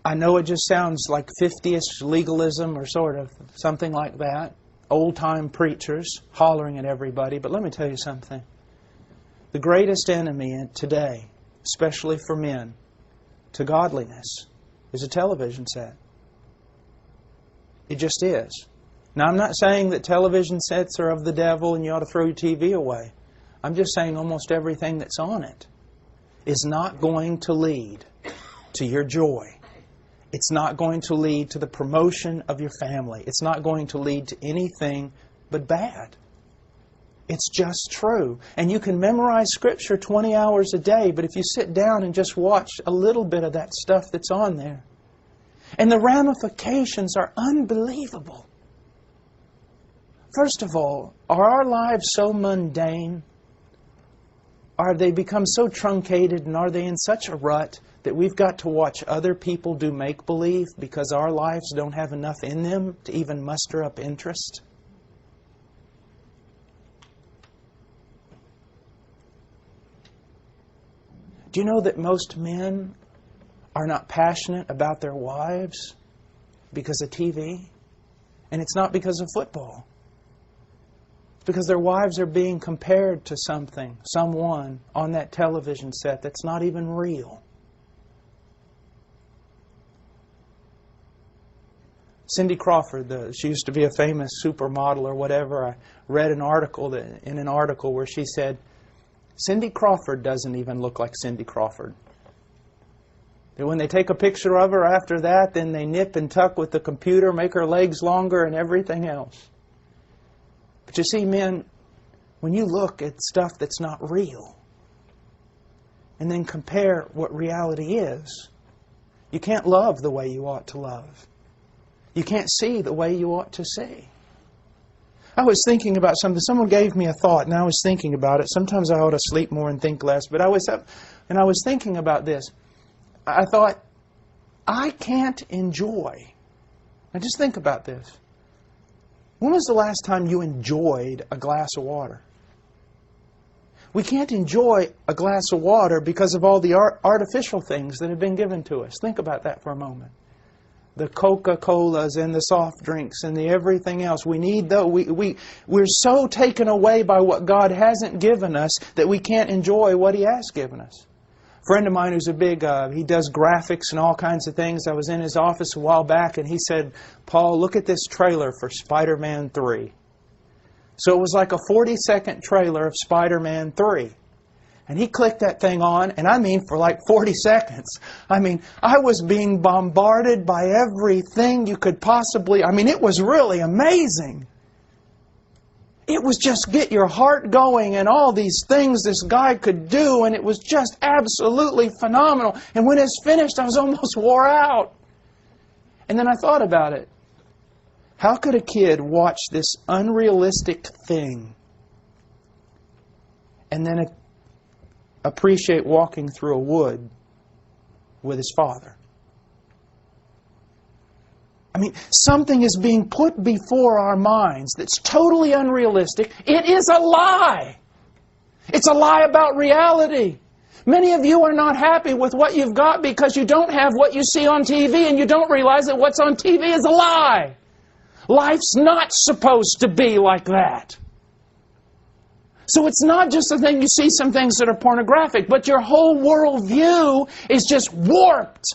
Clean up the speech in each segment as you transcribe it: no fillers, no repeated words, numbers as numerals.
I know it just sounds like 50-ish legalism or sort of something like that. Old-time preachers hollering at everybody. But let me tell you something. The greatest enemy today, especially for men, to godliness, is a television set. It just is. Now, I'm not saying that television sets are of the devil and you ought to throw your TV away. I'm just saying almost everything that's on it is not going to lead to your joy. It's not going to lead to the promotion of your family. It's not going to lead to anything but bad. It's just true. And you can memorize Scripture 20 hours a day, but if you sit down and just watch a little bit of that stuff that's on there, and the ramifications are unbelievable. First of all, are our lives so mundane? Are they become so truncated, and are they in such a rut that we've got to watch other people do make-believe because our lives don't have enough in them to even muster up interest? Do you know that most men are not passionate about their wives because of TV? And it's not because of football. It's because their wives are being compared to something, someone on that television set that's not even real. Cindy Crawford, she used to be a famous supermodel or whatever. I read an article where she said, Cindy Crawford doesn't even look like Cindy Crawford. And when they take a picture of her after that, then they nip and tuck with the computer, make her legs longer and everything else. But you see, men, when you look at stuff that's not real and then compare what reality is, you can't love the way you ought to love. You can't see the way you ought to see. I was thinking about something. Someone gave me a thought, and I was thinking about it. Sometimes I ought to sleep more and think less. But I was up, and I was thinking about this. I thought, I can't enjoy. Now just think about this. When was the last time you enjoyed a glass of water? We can't enjoy a glass of water because of all the artificial things that have been given to us. Think about that for a moment. The Coca-Colas and the soft drinks and the everything else. We need we're so taken away by what God hasn't given us that we can't enjoy what He has given us. A friend of mine who's a big, he does graphics and all kinds of things. I was in his office a while back and he said, Paul, look at this trailer for Spider-Man 3. So it was like a 40-second trailer of Spider-Man 3. And he clicked that thing on, and I mean for like 40 seconds. I mean, I was being bombarded by everything you could possibly... I mean, it was really amazing. It was just get your heart going and all these things this guy could do, and it was just absolutely phenomenal. And when it's finished, I was almost wore out. And then I thought about it. How could a kid watch this unrealistic thing and then appreciate walking through a wood with his father? I mean, something is being put before our minds that's totally unrealistic. It is a lie. It's a lie about reality. Many of you are not happy with what you've got because you don't have what you see on TV and you don't realize that what's on TV is a lie. Life's not supposed to be like that. So it's not just the thing you see some things that are pornographic, but your whole worldview is just warped.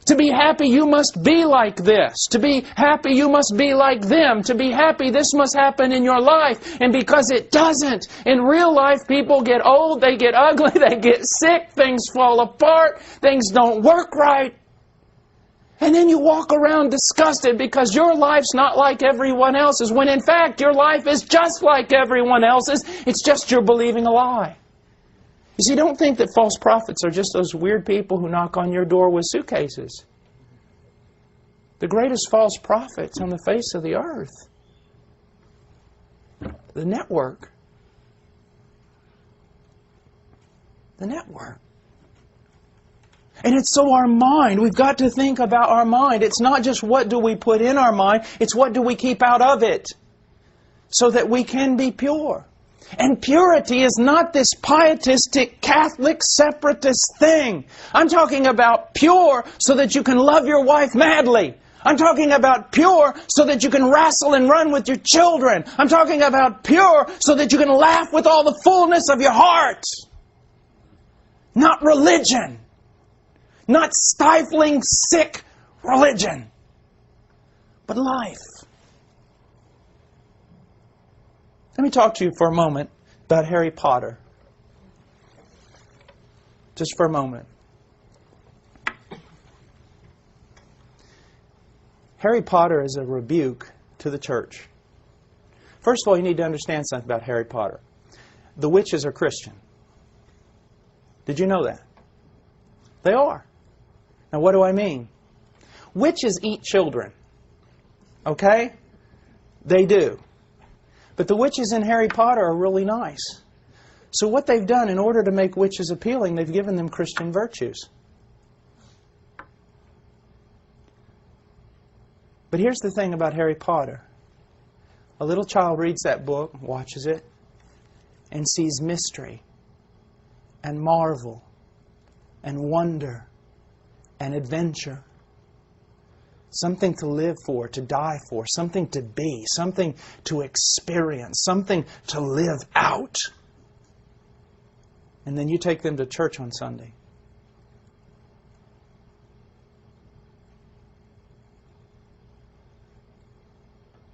To be happy, you must be like this. To be happy, you must be like them. To be happy, this must happen in your life. And because it doesn't, in real life, people get old, they get ugly, they get sick, things fall apart, things don't work right. And then you walk around disgusted because your life's not like everyone else's, when in fact your life is just like everyone else's. It's just you're believing a lie. You see, don't think that false prophets are just those weird people who knock on your door with suitcases. The greatest false prophets on the face of the earth, the network. The network. And it's so our mind, we've got to think about our mind. It's not just what do we put in our mind, it's what do we keep out of it so that we can be pure. And purity is not this pietistic, Catholic, separatist thing. I'm talking about pure so that you can love your wife madly. I'm talking about pure so that you can wrestle and run with your children. I'm talking about pure so that you can laugh with all the fullness of your heart. Not religion. Not stifling, sick religion. But life. Let me talk to you for a moment about Harry Potter. Just for a moment. Harry Potter is a rebuke to the church. First of all, you need to understand something about Harry Potter. The witches are Christian. Did you know that? They are. Now, what do I mean? Witches eat children. Okay? They do. But the witches in Harry Potter are really nice. So what they've done in order to make witches appealing, they've given them Christian virtues. But here's the thing about Harry Potter. A little child reads that book, watches it, and sees mystery, and marvel, and wonder, and adventure. Something to live for, to die for, something to be, something to experience, something to live out. And then you take them to church on Sunday.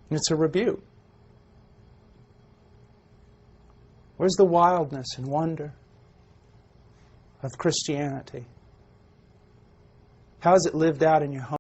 It's a rebuke. Where's the wildness and wonder of Christianity? How is it lived out in your home?